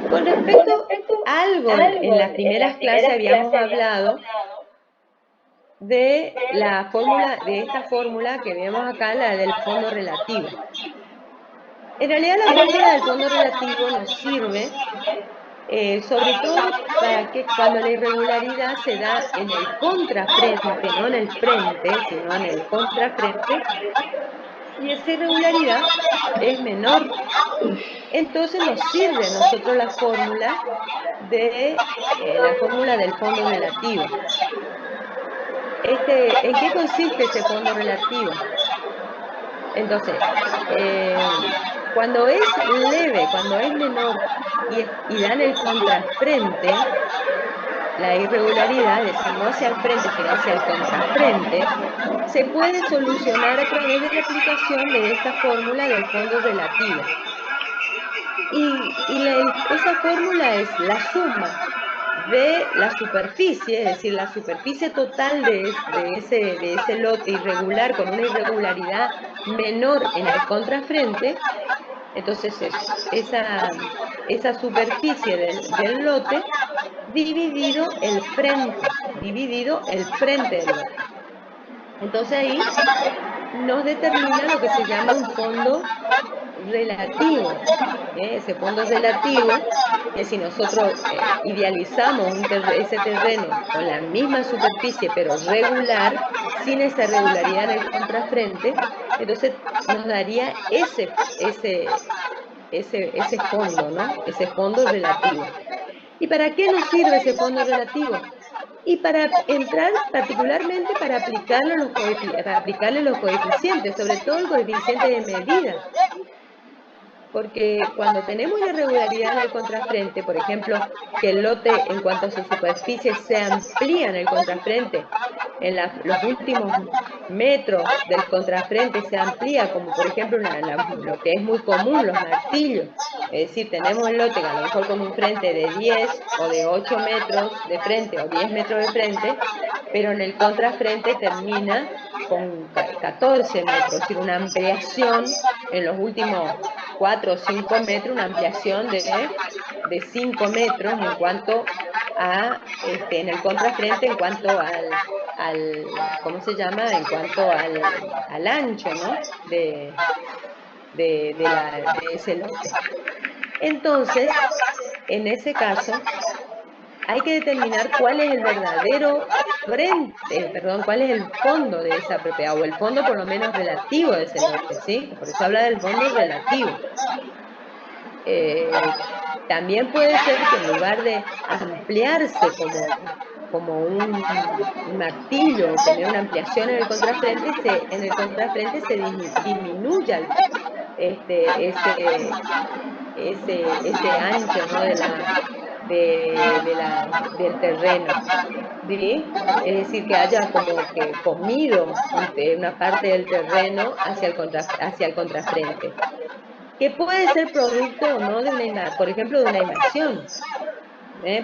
Con respecto a algo en las primeras clases habíamos hablado de la fórmula, de esta fórmula que vemos acá, la del fondo relativo. En realidad la fórmula del fondo relativo nos sirve sobre todo para que cuando la irregularidad se da en el contrafrente, no en el frente, sino en el contrafrente, y esa irregularidad es menor. Entonces nos sirve a nosotros la fórmula del fondo relativo. ¿En qué consiste ese fondo relativo? Entonces, cuando es leve, cuando es menor y da en el contrafrente, la irregularidad, es decir, no hacia el frente, sino hacia el contrafrente, se puede solucionar a través de la aplicación de esta fórmula del fondo relativo. Esa fórmula es la suma de la superficie, es decir, la superficie total de ese lote irregular con una irregularidad menor en el contrafrente. Entonces esa superficie del lote dividido el frente del lote. Entonces ahí nos determina lo que se llama un fondo relativo. Ese fondo relativo, que si nosotros idealizamos ese terreno con la misma superficie pero regular, sin esa regularidad en el contrafrente, entonces nos daría ese fondo, ¿no? Ese fondo relativo. ¿Y para qué nos sirve ese fondo relativo? Y para entrar particularmente para aplicarle los coeficientes, sobre todo el coeficiente de medida. Porque cuando tenemos una irregularidad en el contrafrente, por ejemplo, que el lote en cuanto a su superficie se amplía en el contrafrente, en los últimos metros del contrafrente se amplía, como por ejemplo lo que es muy común, los martillos. Es decir, tenemos el lote a lo mejor con un frente de 10 o de 8 metros de frente o 10 metros de frente, pero en el contrafrente termina con 14 metros, es decir, una ampliación en los últimos 4 o 5 metros, una ampliación de 5 metros en cuanto a, en el contrafrente, en cuanto ¿cómo se llama? En cuanto al ancho, ¿no? De ese lote. Entonces, en ese caso, hay que determinar cuál es el verdadero cuál es el fondo de esa propiedad, o el fondo por lo menos relativo de ese lote, ¿sí? Por eso habla del fondo relativo. También puede ser que en lugar de ampliarse como un martillo, tener una ampliación en el contrafrente, se disminuya ese ancho, ¿no? del terreno, ¿sí? Es decir, que haya como que comido una parte del terreno hacia el contrafrente, que puede ser producto o no por ejemplo, de una invasión.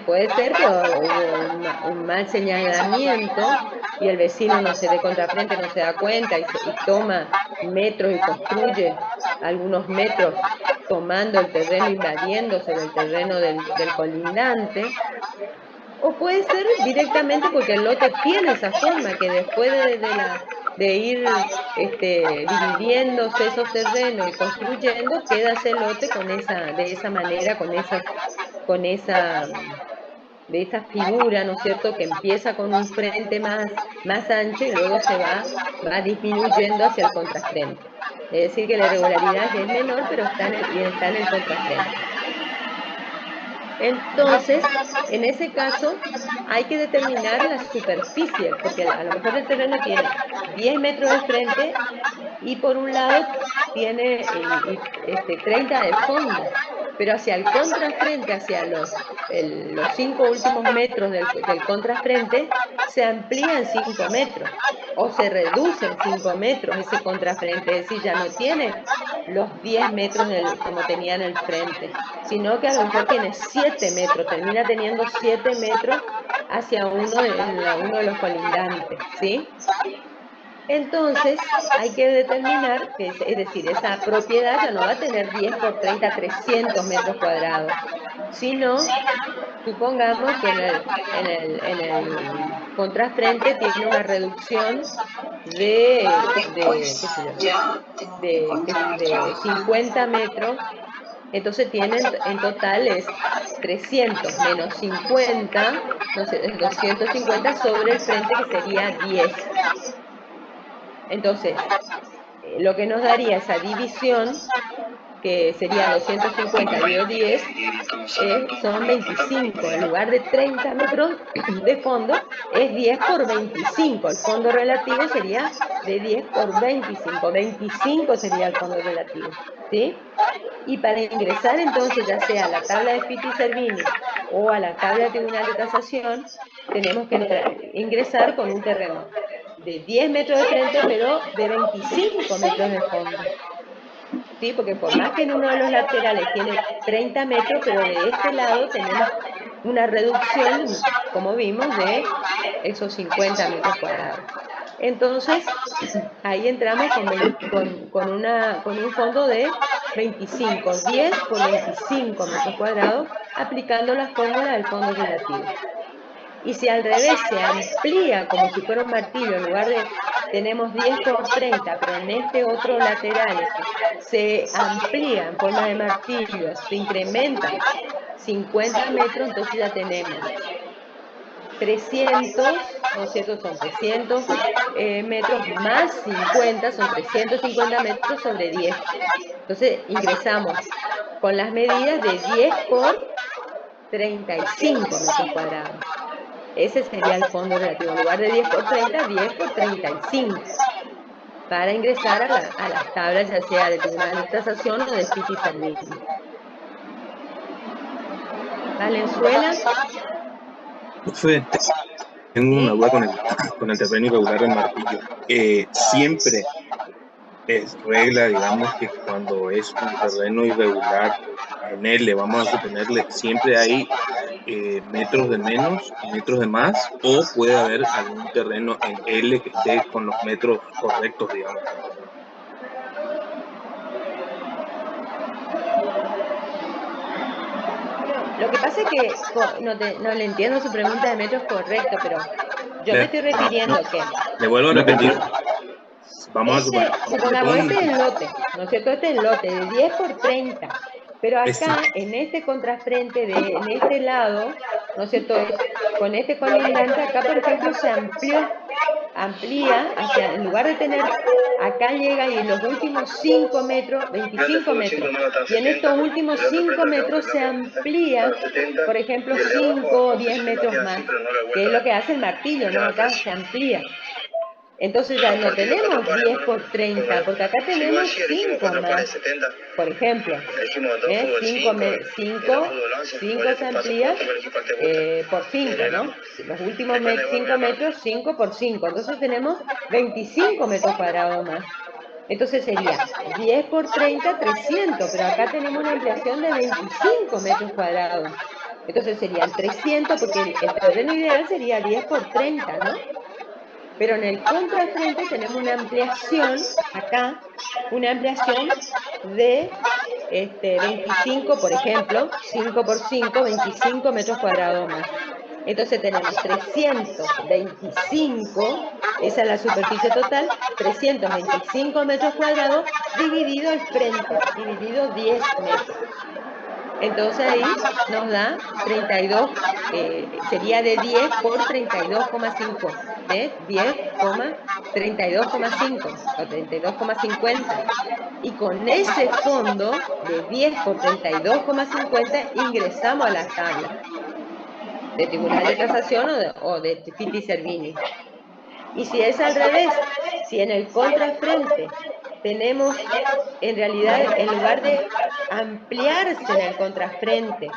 Puede ser que hubo un mal señalamiento y el vecino de contrafrente no se da cuenta y toma metros y construye algunos metros tomando el terreno, invadiendo sobre el terreno del colindante. O puede ser directamente porque el lote tiene esa forma, que después de ir dividiéndose esos terrenos y construyendo, queda ese lote de esa manera, de esa figura, ¿no es cierto?, que empieza con un frente más ancho y luego va disminuyendo hacia el contrafrente. Es decir, que la irregularidad es menor, pero está en el contrafrente. Entonces, en ese caso, hay que determinar la superficie, porque a lo mejor el terreno tiene 10 metros de frente y por un lado tiene 30 de fondo, pero hacia el contrafrente, hacia los 5 últimos metros del contrafrente, se amplían 5 metros o se reducen 5 metros ese contrafrente, es decir, ya no tiene los 10 metros como tenía en el frente, sino que a lo mejor tiene 7 metros, termina teniendo 7 metros hacia uno de los colindantes, ¿sí? Entonces, hay que determinar, que es decir, esa propiedad ya no va a tener 10 por 30, 300 metros cuadrados, sino, supongamos que en el contrafrente tiene una reducción qué sé yo, de 50 metros, entonces tienen en total es 300 menos 50, no sé, es 250 sobre el frente, que sería 10. Entonces, lo que nos daría esa división, que sería 250 dividido 10, son 25. En lugar de 30 metros de fondo, es 10 por 25. El fondo relativo sería de 10 por 25. 25 sería el fondo relativo, ¿sí? Y para ingresar entonces, ya sea a la tabla de Pitti-Servini o a la tabla de Tribunal de Tasación, tenemos que ingresar con un terreno de 10 metros de frente, pero de 25 metros de fondo. ¿Sí? Porque por más que en uno de los laterales tiene 30 metros, pero de este lado tenemos una reducción, como vimos, de esos 50 metros cuadrados. Entonces, ahí entramos con un fondo de 25, 10 por 25 metros cuadrados, aplicando la fórmula del fondo relativo. Y si al revés se amplía como si fuera un martillo, en lugar de tenemos 10 por 30, pero en este otro lateral se amplía en forma de martillo, se incrementa 50 metros, entonces ya tenemos 300, ¿no es cierto? Son 300 metros más 50, son 350 metros sobre 10. Entonces ingresamos con las medidas de 10 por 35 metros cuadrados. Ese sería el fondo relativo. En lugar de 10 por 30, 10 por 35. Para ingresar a las tablas, ya sea de Tribunal de Tasación o de Pitti-Servini. ¿Valenzuela? Tengo una duda con el terreno irregular del martillo. Siempre es regla, digamos, que cuando es un terreno irregular, en él le vamos a suponerle, siempre hay metros de menos, metros de más, o puede haber algún terreno en L que esté con los metros correctos, digamos. Lo que pasa es que no le entiendo su pregunta de metros correcto, pero yo me estoy refiriendo que Le vuelvo a repetir. Vamos a suponer. supongamos, este es el lote, ¿no es cierto? Este es el lote de 10 por 30. Pero acá, en este contrafrente, en este lado, ¿no es cierto? Con este colindante, acá, por ejemplo, se amplía hacia, en lugar de tener, acá llega y en los últimos 5 metros, 25 metros, y en estos últimos 5 metros se amplía, por ejemplo, 5 o 10 metros más, que es lo que hace el martillo, ¿no? Acá se amplía. Entonces ya no tenemos 10 por 30, porque acá tenemos 5 más, por ejemplo. 5 se amplía por 5, ¿no? Los últimos 5 metros, 5 por 5. Entonces tenemos 25 metros cuadrados más. Entonces sería 10 por 30, 300, pero acá tenemos una ampliación de 25 metros cuadrados. Entonces serían 300, porque el terreno ideal sería 10 por 30, ¿no? Pero en el contrafrente tenemos una ampliación, acá, una ampliación de 25, por ejemplo, 5 por 5, 25 metros cuadrados más. Entonces tenemos 325, esa es la superficie total, 325 metros cuadrados dividido el frente, dividido 10 metros. Entonces ahí nos da 32, sería de 10 por 32,5, ¿ves? 10,32,5 o 32,50. Y con ese fondo de 10 por 32,50 ingresamos a la tabla de Tribunal de Tasación o de Pitti-Servini. Y si es al revés, si en el contrafrente tenemos, en realidad, en lugar de ampliarse en el contrafrente,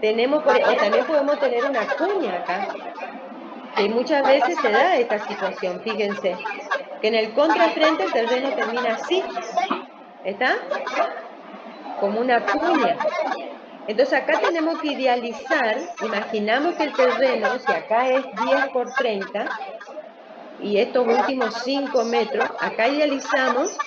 tenemos, o también podemos tener una cuña acá, que muchas veces se da esta situación, fíjense, que en el contrafrente el terreno termina así, ¿está? Como una cuña. Entonces acá tenemos que idealizar, imaginamos que el terreno, si acá es 10 por 30, y estos últimos 5 metros, acá idealizamos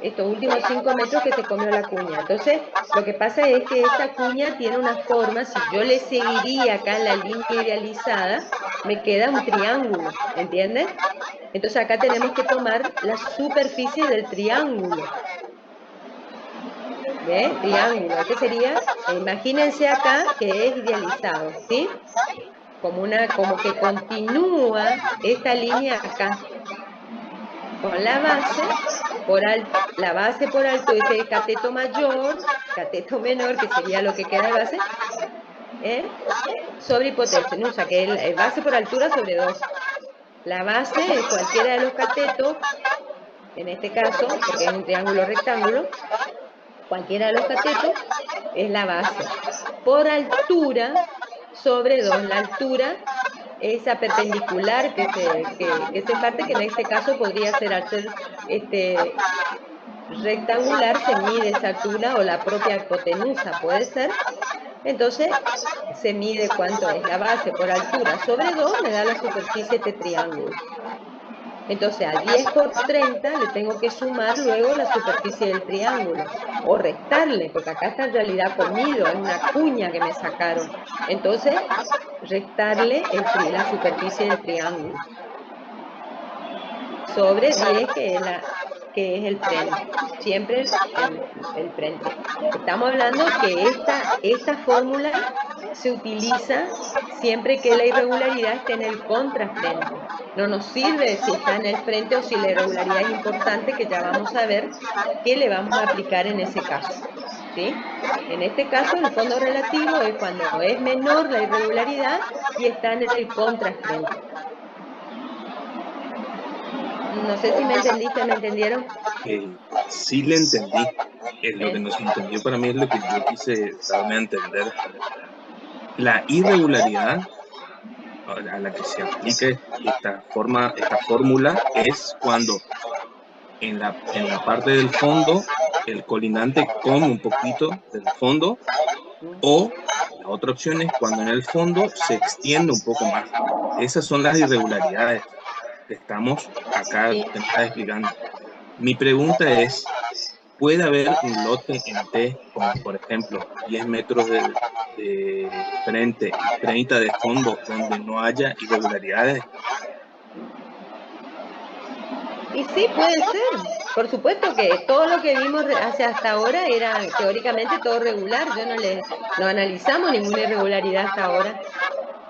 estos últimos 5 metros que se comió la cuña. Entonces, lo que pasa es que esta cuña tiene una forma, si yo le seguiría acá en la línea idealizada, me queda un triángulo, ¿entiendes? Entonces acá tenemos que tomar la superficie del triángulo. ¿Ves? Triángulo. Este sería, imagínense acá que es idealizado, ¿sí? Como que continúa esta línea acá, con la base por alto, este cateto mayor, cateto menor, que sería lo que queda de base, sobre hipotenusa, que es base por altura sobre 2. La base es cualquiera de los catetos, en este caso, porque es un triángulo rectángulo, cualquiera de los catetos es la base. Por altura sobre 2. La altura es esa perpendicular que se parte, que en este caso podría ser al ser rectangular, se mide esa altura, o la propia hipotenusa puede ser. Entonces se mide cuánto es la base por altura sobre 2, me da la superficie de este triángulo. Entonces a 10 por 30 le tengo que sumar luego la superficie del triángulo, o restarle, porque acá está en realidad comido, es una cuña que me sacaron. Entonces, restarle la superficie del triángulo sobre 10, que es el frente, siempre el frente. Estamos hablando que esta fórmula se utiliza siempre que la irregularidad esté en el contrafrente. No nos sirve si está en el frente o si la irregularidad es importante, que ya vamos a ver qué le vamos a aplicar en ese caso, ¿sí? En este caso, el fondo relativo es cuando es menor la irregularidad y está en el contrafrente. No sé si me entendiste, ¿me entendieron? Sí le entendí. Lo que no se entendió para mí es lo que yo quise darme a entender. La irregularidad a la que se aplica esta fórmula es cuando en la parte del fondo el colindante come un poquito del fondo, o la otra opción es cuando en el fondo se extiende un poco más. Esas son las irregularidades que estamos acá, Sí. que me está explicando. Mi pregunta es, ¿puede haber un lote en T con, por ejemplo, 10 metros de frente y 30 de fondo donde no haya irregularidades? Y sí, puede ser. Por supuesto que todo lo que vimos hasta ahora era teóricamente todo regular. No analizamos ninguna irregularidad hasta ahora.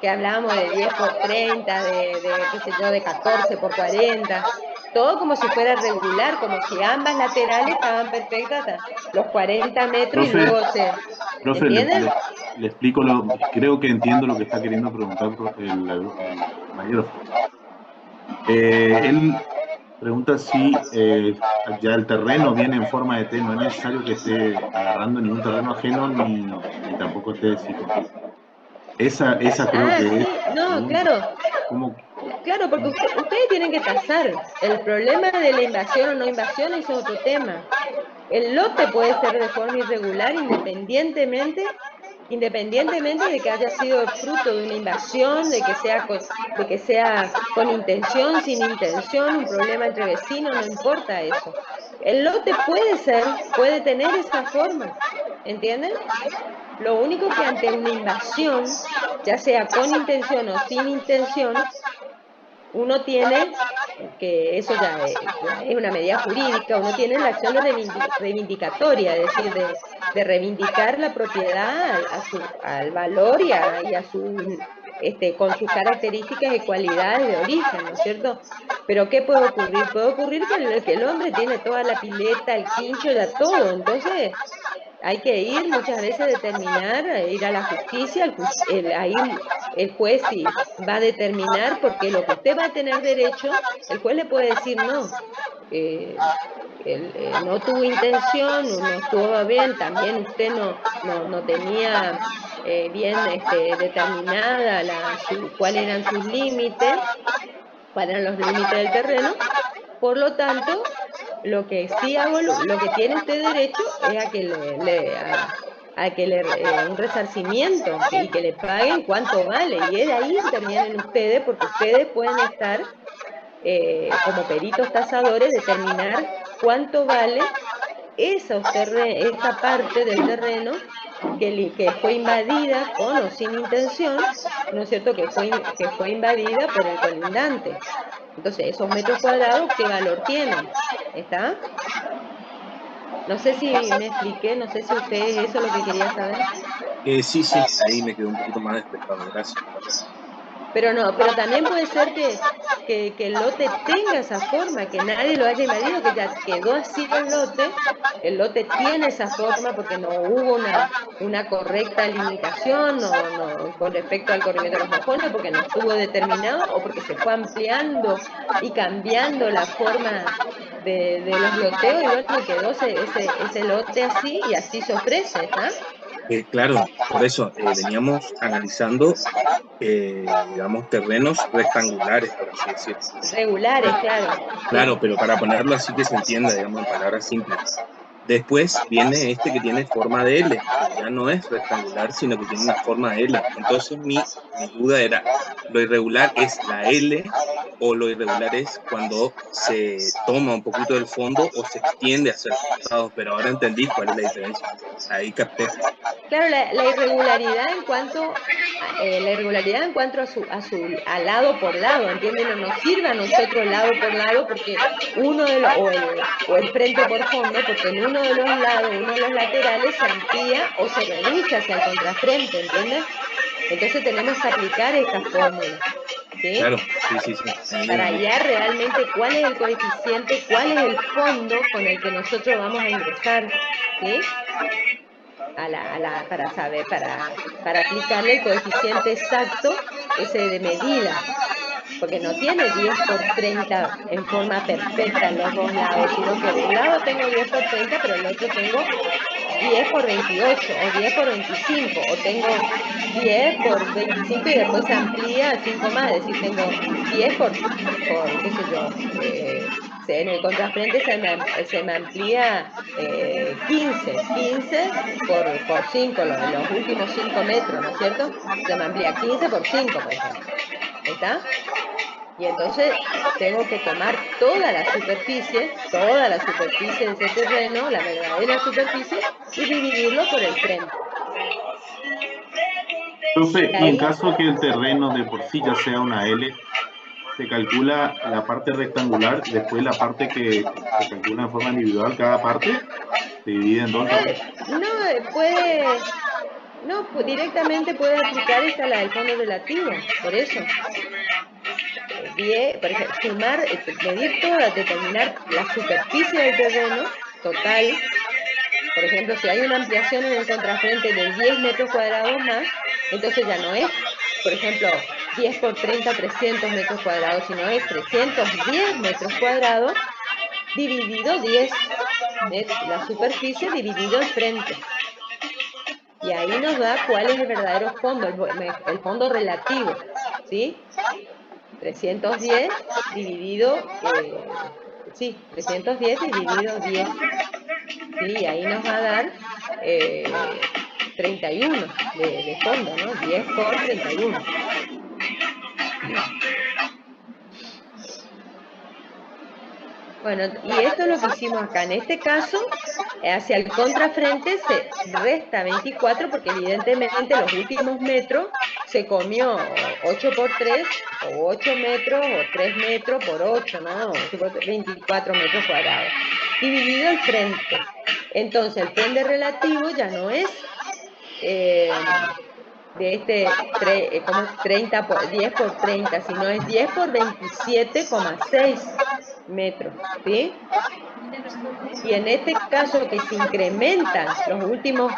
Que hablábamos de 10 por 30, qué sé yo, de 14 por 40. Todo como si fuera regular, como si ambas laterales estaban perfectas, los 40 metros, y Profe, luego profe, ¿entienden? le explico, creo que entiendo lo que está queriendo preguntar el mayor. Él pregunta si ya el terreno viene en forma de T, no es necesario que esté agarrando ningún terreno ajeno ni tampoco esté psico. Esa creo que Sí, es la no, pregunta. claro. ¿Cómo? Claro, porque ustedes tienen que tasar. El problema de la invasión o no invasión es otro tema. El lote puede ser de forma irregular independientemente de que haya sido fruto de una invasión, de que sea con intención, sin intención, un problema entre vecinos, no importa eso. El lote puede tener esa forma, ¿entienden? Lo único que ante una invasión, ya sea con intención o sin intención, uno tiene, que eso ya es una medida jurídica, uno tiene la acción de reivindicatoria, es decir, de reivindicar la propiedad al valor y a su, con sus características y cualidades de origen, ¿no es cierto? Pero ¿qué puede ocurrir? Puede ocurrir que el hombre tiene toda la pileta, el quincho, ya todo, entonces hay que ir muchas veces a determinar, ir a la justicia, ahí el juez sí va a determinar, porque lo que usted va a tener derecho, el juez le puede decir no, no tuvo intención, no estuvo bien, también usted no tenía bien determinada cuáles eran sus límites, cuáles eran los límites del terreno. Por lo tanto, lo que tiene usted derecho es a que un resarcimiento, y que le paguen cuánto vale, y es ahí intervienen ustedes, porque ustedes pueden estar como peritos tasadores, determinar cuánto vale esa parte del terreno que fue invadida con o sin intención, ¿no es cierto?, que fue invadida por el colindante. Entonces, esos metros cuadrados, ¿qué valor tienen? ¿Está? No sé si me expliqué, no sé si ustedes eso es lo que quería saber. Sí, ahí me quedó un poquito más despejado, gracias. Pero no, pero también puede ser que el lote tenga esa forma, que nadie lo haya invadido, que ya quedó así el lote tiene esa forma porque no hubo una correcta limitación con respecto al corrimiento de los mojones, porque no estuvo determinado o porque se fue ampliando y cambiando la forma de los loteos y bueno, quedó ese lote así y así se ofrece, ¿está? Claro, por eso veníamos analizando, digamos, terrenos rectangulares, por así decirlo. Regulares, claro. Claro, ¿sí? pero para ponerlo así que se entienda, digamos, en palabras simples. Después viene este que tiene forma de L, que ya no es rectangular, sino que tiene una forma de L. Entonces mi duda era, ¿lo irregular es la L o lo irregular es cuando se toma un poquito del fondo o se extiende hacia los costados? Pero ahora entendí cuál es la diferencia. Ahí capté. Claro, la irregularidad en cuanto a lado por lado, ¿entienden? No nos sirve a nosotros lado por lado porque o el frente por fondo, porque en uno de los lados, uno de los laterales se amplía o se reduce hacia el contrafrente, ¿entiendes? Entonces tenemos que aplicar esta fórmula, ¿sí? Claro, sí. Para hallar realmente cuál es el coeficiente, cuál es el fondo con el que nosotros vamos a ingresar, ¿sí? Para aplicarle el coeficiente exacto, ese de medida, porque no tiene 10 por 30 en forma perfecta en los dos lados, sino que de un lado tengo 10 por 30, pero el otro tengo 10 por 28 o 10 por 25, o tengo 10 por 25 y después se amplía a 5 más, es decir, tengo 10 qué sé yo, en el contrafrente se me amplía 15 por 5, los últimos 5 metros, ¿no es cierto? Se me amplía 15 por 5, por ejemplo. ¿Está? Y entonces tengo que tomar toda la superficie de ese terreno, la verdadera superficie, y dividirlo por el frente. Profe, y en caso que el terreno de por sí ya sea una L, se calcula la parte rectangular, después la parte que se calcula en forma individual, cada parte se divide en dos. Directamente puede aplicar la del fondo relativo, por eso. Por ejemplo, medir todas, determinar la superficie del terreno total. Por ejemplo, si hay una ampliación en el contrafrente de 10 metros cuadrados más, entonces ya no es, por ejemplo, 10 por 30, 300 metros cuadrados, sino es 310 metros cuadrados dividido 10, la superficie dividido el frente. Y ahí nos da cuál es el verdadero fondo, el fondo relativo, ¿sí? 310 dividido, 310 dividido 10. ¿Sí? Y ahí nos va a dar 31 de fondo, ¿no? 10 por 31. Bueno, y esto es lo que hicimos acá. En este caso, hacia el contrafrente se resta 24 porque evidentemente los últimos metros se comió 8 por 3, o 8 metros, o 3 metros por 8, ¿no? 24 metros cuadrados. Dividido el frente. Entonces, el frente relativo ya no es de 30 por 10 por 30, sino es 10 por 27,6 metros, ¿sí? Y en este caso que se incrementan los últimos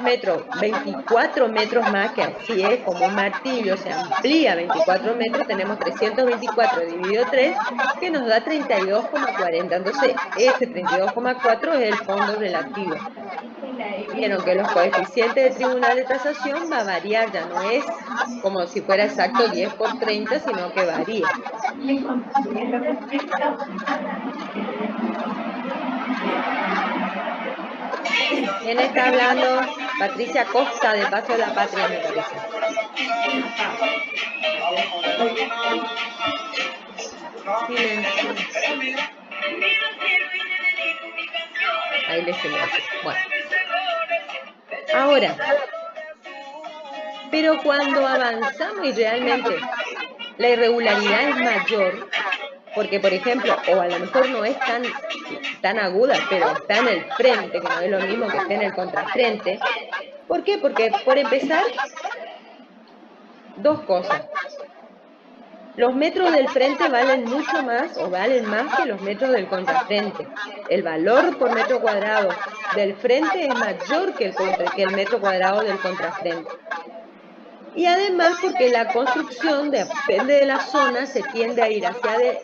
metros, 24 metros más, que así es como un martillo, se amplía 24 metros, tenemos 324 dividido 3, que nos da 32,40. Entonces, ese 32,4 es el fondo relativo. Vieron que los coeficientes del Tribunal de Tasación va a variar, ya no es como si fuera exacto 10 por 30, sino que varía. ¿Quién está hablando? Patricia Costa, de Paso de la Patria, me parece. Silencio. Ahí le silencio. Bueno. Ahora, pero cuando avanzamos y realmente la irregularidad es mayor, porque por ejemplo, o a lo mejor no es tan aguda, pero está en el frente, que no es lo mismo que esté en el contrafrente. ¿Por qué? Porque por empezar, dos cosas. Los metros del frente valen mucho más o valen más que los metros del contrafrente. El valor por metro cuadrado del frente es mayor que el metro cuadrado del contrafrente. Y además porque la construcción, depende de la zona, se tiende a ir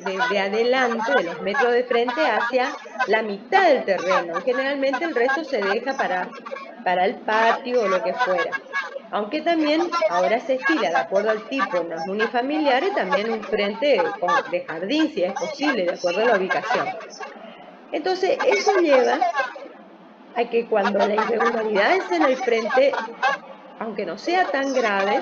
desde adelante, de los metros de frente, hacia la mitad del terreno. Generalmente el resto se deja para el patio o lo que fuera. Aunque también ahora se estila, de acuerdo al tipo, en las unifamiliares, también un frente de jardín, si es posible, de acuerdo a la ubicación. Entonces, eso lleva a que cuando la irregularidad es en el frente, aunque no sea tan grave,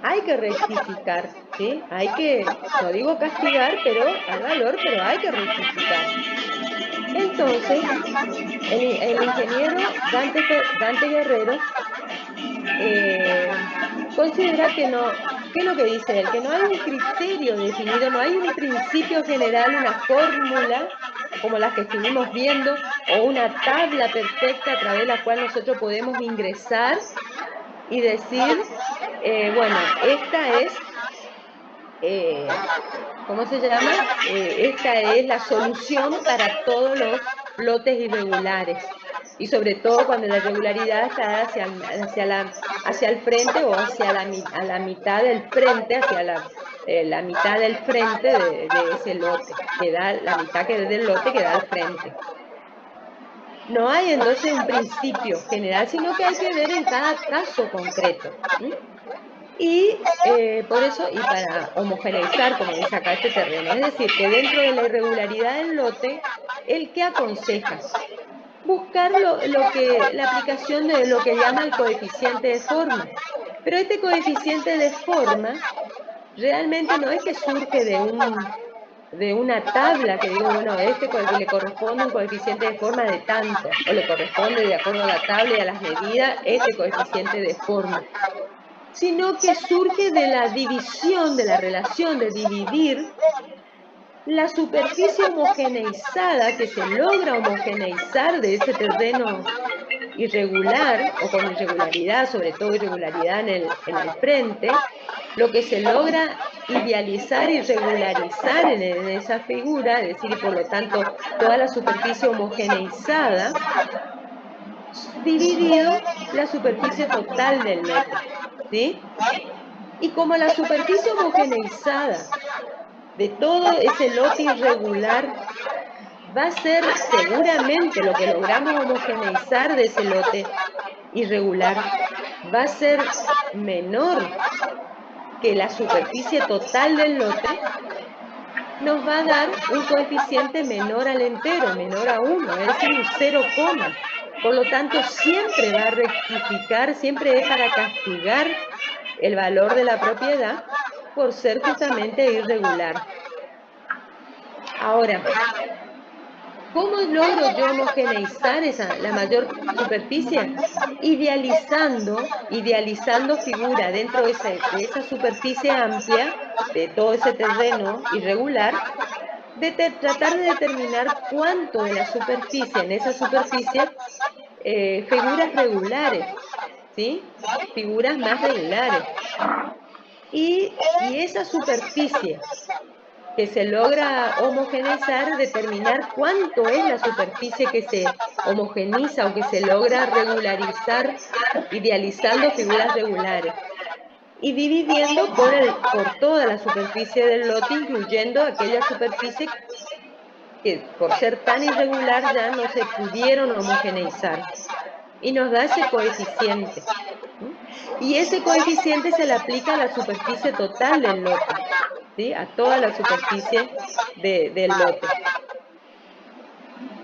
hay que rectificar, ¿sí? Hay que, no digo castigar, pero al valor, pero hay que rectificar. Entonces, el ingeniero Dante Guerrero considera que no, ¿qué es lo que dice él? Que no hay un criterio definido, no hay un principio general, una fórmula como las que estuvimos viendo, o una tabla perfecta a través de la cual nosotros podemos ingresar y decir, bueno, esta es, ¿cómo se llama? Esta es la solución para todos los lotes irregulares. Y sobre todo cuando la irregularidad está hacia el frente o hacia la mitad del frente, hacia la mitad del frente de ese lote, que da la mitad del lote que da al frente. No hay entonces un principio general, sino que hay que ver en cada caso concreto. Y por eso, y para homogeneizar, como dice acá, este terreno, es decir, que dentro de la irregularidad del lote, ¿el qué aconseja? Buscar la aplicación de lo que llama el coeficiente de forma. Pero este coeficiente de forma realmente no es que surge de una tabla que digo, bueno, le corresponde un coeficiente de forma de tanto, o le corresponde de acuerdo a la tabla y a las medidas este coeficiente de forma, sino que surge de la división, de la relación de dividir la superficie homogeneizada, que se logra homogeneizar de ese terreno irregular, o con irregularidad, sobre todo irregularidad en el frente, lo que se logra idealizar y regularizar en esa figura, es decir, y por lo tanto toda la superficie homogeneizada, dividido la superficie total del lote, ¿sí? Y como la superficie homogeneizada de todo ese lote irregular va a ser seguramente lo que logramos homogeneizar de ese lote irregular, va a ser menor que la superficie total del lote, nos va a dar un coeficiente menor al entero, menor a 1, es decir, un 0, por lo tanto siempre va a rectificar, siempre es para castigar el valor de la propiedad por ser justamente irregular. Ahora, ¿cómo logro yo homogeneizar la mayor superficie? Idealizando figura dentro de esa superficie amplia, de todo ese terreno irregular, tratar de determinar cuánto de la superficie, en esa superficie, figuras regulares, ¿sí? Figuras más regulares. Y esa superficie que se logra homogeneizar, determinar cuánto es la superficie que se homogeniza o que se logra regularizar, idealizando figuras regulares. Y dividiendo por toda la superficie del lote, incluyendo aquella superficie que por ser tan irregular ya no se pudieron homogeneizar. Y nos da ese coeficiente. Y ese coeficiente se le aplica a la superficie total del lote, ¿sí? A toda la superficie del lote.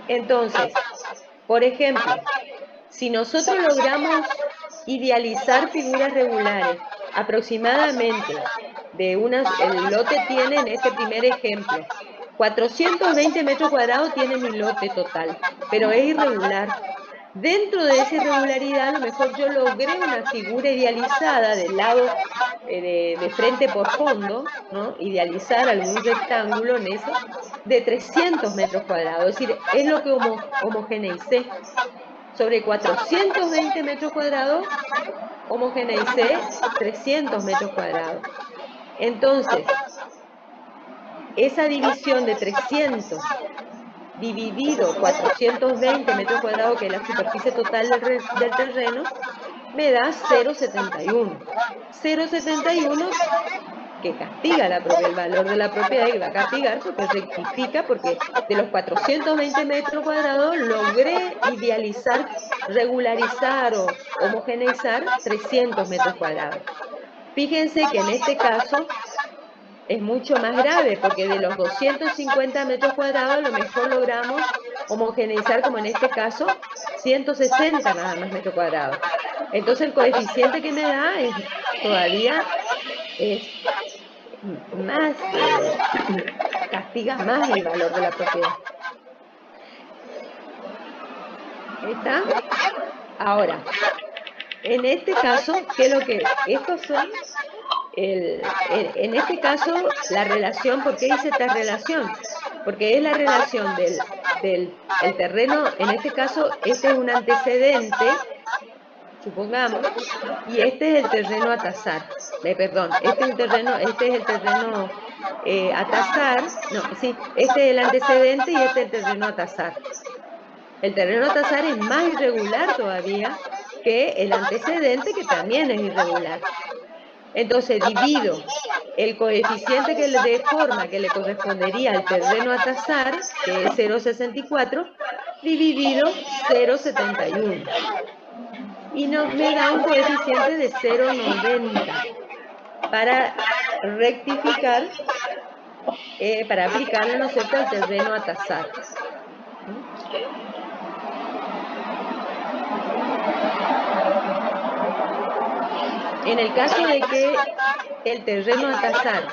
Entonces, por ejemplo, si nosotros logramos idealizar figuras regulares aproximadamente el lote tiene, en este primer ejemplo, 420 metros cuadrados tiene mi lote total, pero es irregular. Dentro de esa irregularidad, a lo mejor yo logré una figura idealizada del lado de frente por fondo, ¿no? Idealizar algún rectángulo en eso, de 300 metros cuadrados. Es decir, es lo que homogeneicé. Sobre 420 metros cuadrados, homogeneicé 300 metros cuadrados. Entonces, esa división de 300 dividido 420 metros cuadrados, que es la superficie total del terreno, me da 0,71. 0,71 que castiga el valor de la propiedad, y va a castigar porque rectifica, porque de los 420 metros cuadrados logré idealizar, regularizar o homogeneizar 300 metros cuadrados. Fíjense que en este caso es mucho más grave, porque de los 250 metros cuadrados a lo mejor logramos homogeneizar, como en este caso, 160 nada más metros cuadrados. Entonces el coeficiente que me da es todavía más, castiga más el valor de la propiedad. ¿Está? Ahora, en este caso, ¿qué es lo que? Estos son, en este caso, la relación. ¿Por qué hice esta relación? Porque es la relación del terreno. En este caso, este es un antecedente, supongamos, y este es el terreno a tasar. Perdón, este es el terreno a tasar. No, sí, este es el antecedente y este es el terreno a tasar. El terreno a tasar es más irregular todavía que el antecedente, que también es irregular. Entonces divido el coeficiente de forma que le correspondería al terreno a tasar, que es 0,64, dividido 0,71. Y me da un coeficiente de 0,90 para rectificar, para aplicarle, ¿no es cierto?, al terreno a tasar. En el caso de que el terreno a tasar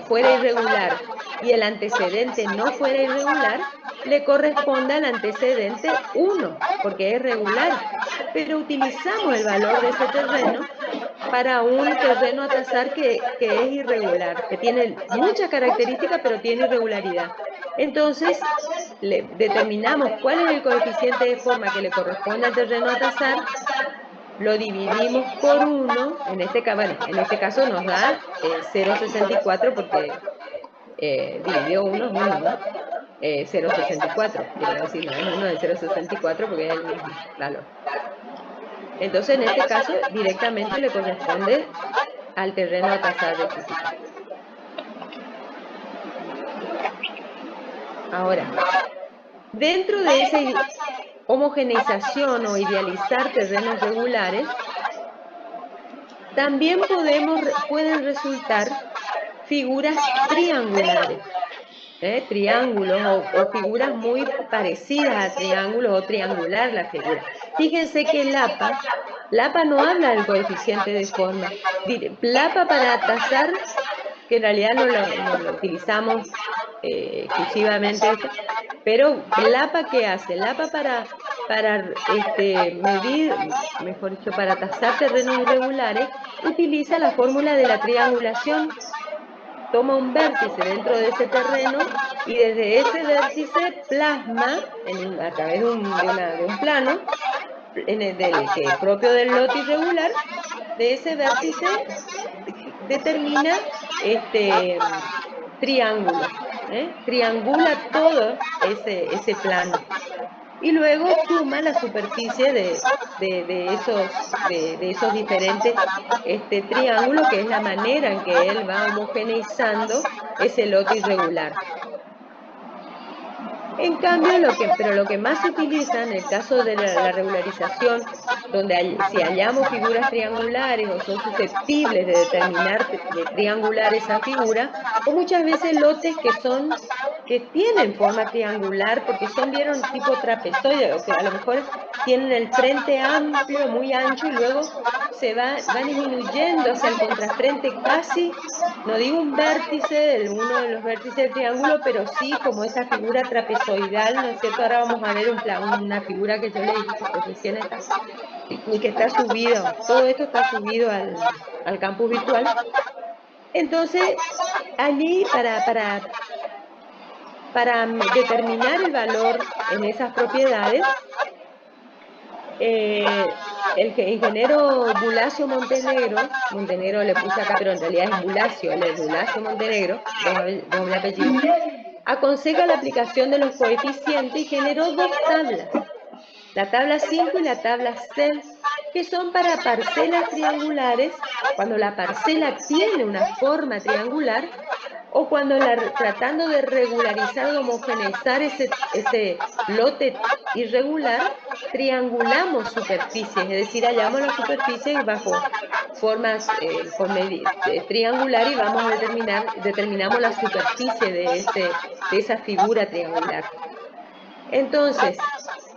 fuera irregular y el antecedente no fuera irregular, le corresponde al antecedente 1, porque es regular, pero utilizamos el valor de ese terreno para un terreno a tasar que es irregular, que tiene muchas características, pero tiene irregularidad. Entonces, determinamos cuál es el coeficiente de forma que le corresponde al terreno a tasar, lo dividimos por 1, en este caso nos da 0,64, porque dividió 1 es 1, ¿no? 0,64, quiero decir, no es 1 de 0,64 porque es el mismo valor. Entonces, en este caso, directamente le corresponde al terreno a tasar rectificado. Ahora, dentro de esa homogeneización o idealizar terrenos regulares, también pueden resultar figuras triangulares, triángulos o figuras muy parecidas a triángulos, o triangular la figura. Fíjense que LAPA no habla del coeficiente de forma. LAPA para tasar, que en realidad no lo utilizamos exclusivamente, pero LAPA, ¿qué hace? LAPA para medir, mejor dicho, para tasar terrenos irregulares, utiliza la fórmula de la triangulación. Toma un vértice dentro de ese terreno y desde ese vértice plasma a través de un plano que es propio del lote irregular. De ese vértice determina triángulo, triangula todo ese plano, y luego suma la superficie de esos diferentes triángulos, que es la manera en que él va homogeneizando ese lote irregular. En cambio, lo que más se utiliza en el caso de la regularización, donde si hallamos figuras triangulares o son susceptibles de determinar de triangular esa figura, o muchas veces lotes que tienen forma triangular, porque vieron, tipo trapezoide, o que a lo mejor tienen el frente amplio, muy ancho, y luego van disminuyendo hacia el contrafrente casi no digo un vértice, uno de los vértices del triángulo, pero sí como esa figura trapezoidal, ¿no es cierto? Ahora vamos a ver una figura que yo le dije que recién está, y que está subido, todo esto está subido al campus virtual. Entonces, allí para determinar el valor en esas propiedades, el ingeniero Bulacio Montenegro le puse acá, pero en realidad es Bulacio, él es Bulacio Montenegro, doble apellido, aconseja la aplicación de los coeficientes y generó dos tablas, la tabla 5 y la tabla 6, que son para parcelas triangulares, cuando la parcela tiene una forma triangular, o cuando tratando de regularizar o homogeneizar ese lote irregular, triangulamos superficies, es decir, hallamos la superficie bajo formas triangular y vamos a determinamos la superficie de esa figura triangular. Entonces,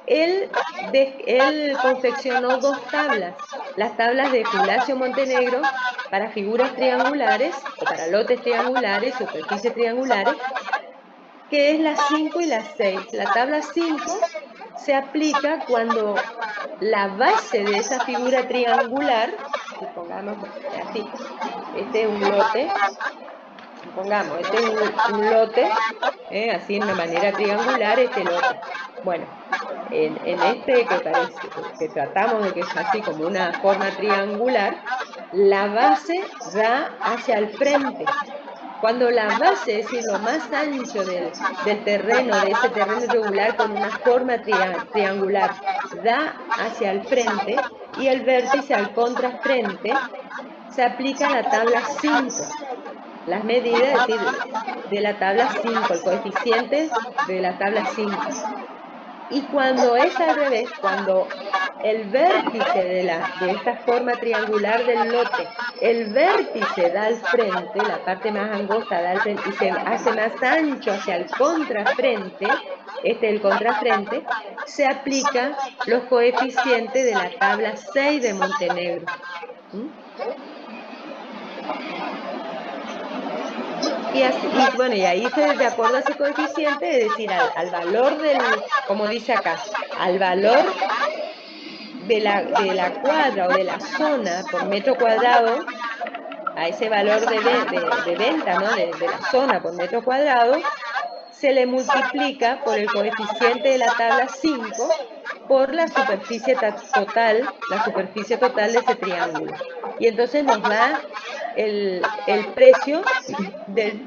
él confeccionó dos tablas, las tablas de Bulacio Montenegro para figuras triangulares o para lotes triangulares, superficies triangulares, que es la 5 y la 6. La tabla 5 se aplica cuando la base de esa figura triangular, supongamos así, este es un lote, supongamos, este es un lote, así en una manera triangular, este lote. Bueno, en este que tratamos de que es así como una forma triangular, la base da hacia el frente. Cuando la base, es decir, lo más ancho del terreno, de ese terreno irregular con una forma triangular, da hacia el frente y el vértice al contrafrente, se aplica la tabla 5. Las medidas, es decir, de la tabla 5, el coeficiente de la tabla 5. Y cuando es al revés, cuando el vértice de esta forma triangular del lote, el vértice da al frente, la parte más angosta da al frente y se hace más ancho hacia el contrafrente, el contrafrente, se aplica los coeficientes de la tabla 6 de Montenegro. Y ahí de acuerdo a ese coeficiente, es decir, al valor como dice acá, al valor de la cuadra o de la zona por metro cuadrado, a ese valor de venta, ¿no? de la zona por metro cuadrado, se le multiplica por el coeficiente de la tabla 5 por la superficie total de ese triángulo. Y entonces nos da el precio de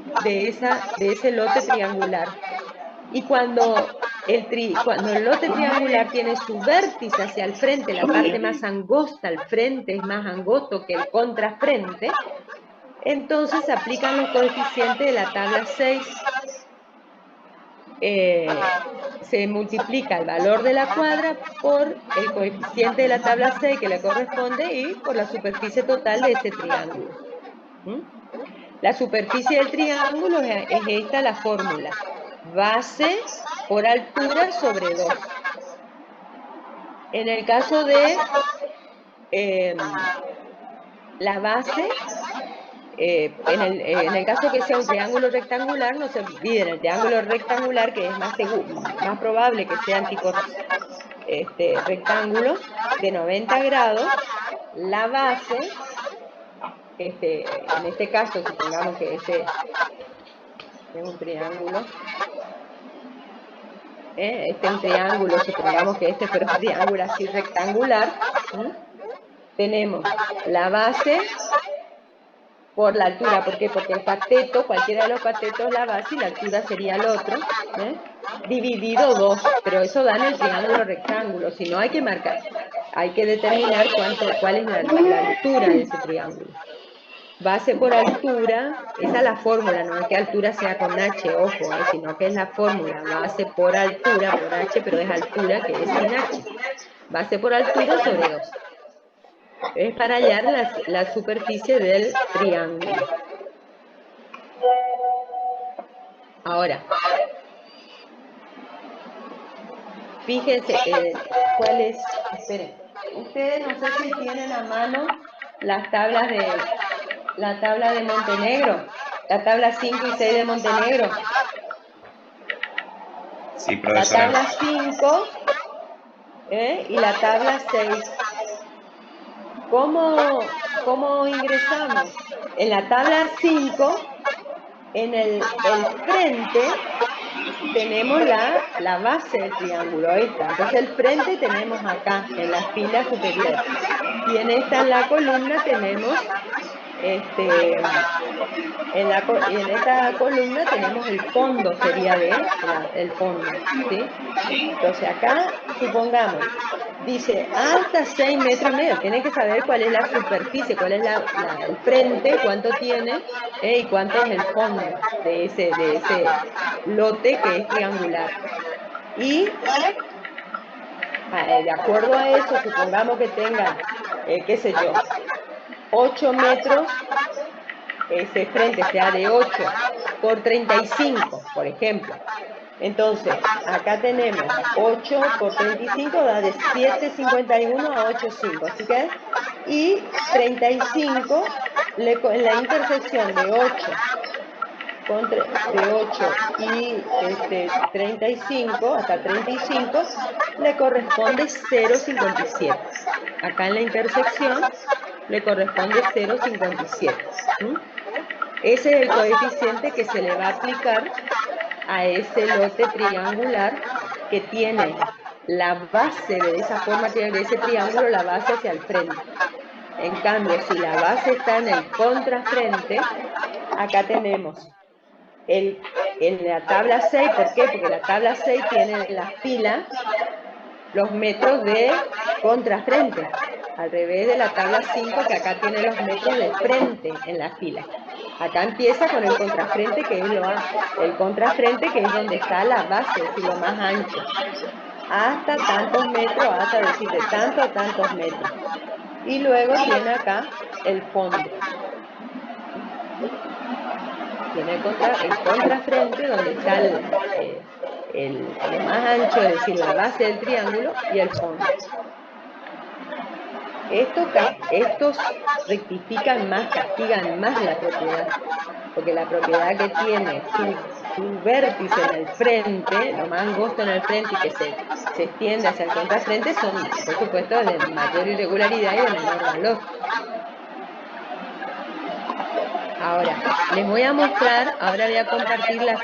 ese lote triangular. Y cuando el lote triangular tiene su vértice hacia el frente, la parte más angosta, el frente es más angosto que el contrafrente, entonces se aplican los coeficientes de la tabla 6. Se multiplica el valor de la cuadra por el coeficiente de la tabla 6 que le corresponde y por la superficie total de ese triángulo. La superficie del triángulo es esta la fórmula. Base por altura sobre 2. En el caso de la base, en el caso que sea un triángulo rectangular, no se olviden, el triángulo rectangular, que es más probable que sea tipo rectángulo de 90 grados, la base, en este caso, supongamos que este es un triángulo, supongamos que este fuera un triángulo así rectangular, tenemos la base por la altura. ¿Por qué? Porque el cateto, cualquiera de los catetos, la base y la altura sería el otro, dividido 2, pero eso da en el triángulo rectángulo, si no hay que marcar, hay que determinar cuál es la altura de ese triángulo. Base por altura, esa es la fórmula, no es que altura sea con H, ojo, sino que es la fórmula, base por altura, por H, pero es altura que es sin H. Base por altura sobre 2. Es para hallar la superficie del triángulo. Ahora, fíjense cuál es, esperen, ustedes no sé si tienen a mano las tablas la tabla de Montenegro, la tabla 5 y 6 de Montenegro. Sí, La profesora. tabla 5 y la tabla 6. ¿Cómo ingresamos? En la tabla 5, en el frente, tenemos la base del triángulo, esta. Entonces el frente tenemos acá, en la fila superior. Y en la columna tenemos, en esta columna tenemos el fondo, sería el fondo, ¿sí? Entonces acá, supongamos, dice hasta 6 metros y medio. Tiene que saber cuál es la superficie, cuál es el frente, cuánto tiene y cuánto es el fondo de ese lote que es triangular. Y de acuerdo a eso, supongamos que tenga, qué sé yo, 8 metros, ese frente sea de 8 por 35, por ejemplo. Entonces, acá tenemos 8 por 35 da de 7,51 a 8,5. Así que, y 35, en la intersección de 8 y 35, hasta 35, le corresponde 0,57. Acá en la intersección le corresponde 0,57. Ese es el coeficiente que se le va a aplicar a ese lote triangular que tiene la base de esa forma, de ese triángulo, la base hacia el frente. En cambio, si la base está en el contrafrente, acá tenemos en la tabla 6, ¿por qué? Porque la tabla 6 tiene en la fila los metros de contrafrente, al revés de la tabla 5, que acá tiene los metros de frente en la fila. Acá empieza con el contrafrente, que es el contrafrente, que es donde está la base, es decir, lo más ancho. Hasta tantos metros, hasta decir de tantos a tantos metros. Y luego tiene acá el fondo. Tiene el contrafrente, donde está lo más ancho, es decir, la base del triángulo, y el fondo. Estos rectifican más, castigan más la propiedad, porque la propiedad que tiene su vértice en el frente, lo más angosto en el frente y que se extiende hacia el contrafrente, son, por supuesto, de mayor irregularidad y de menor valor. Ahora, les voy a mostrar, ahora voy a compartir la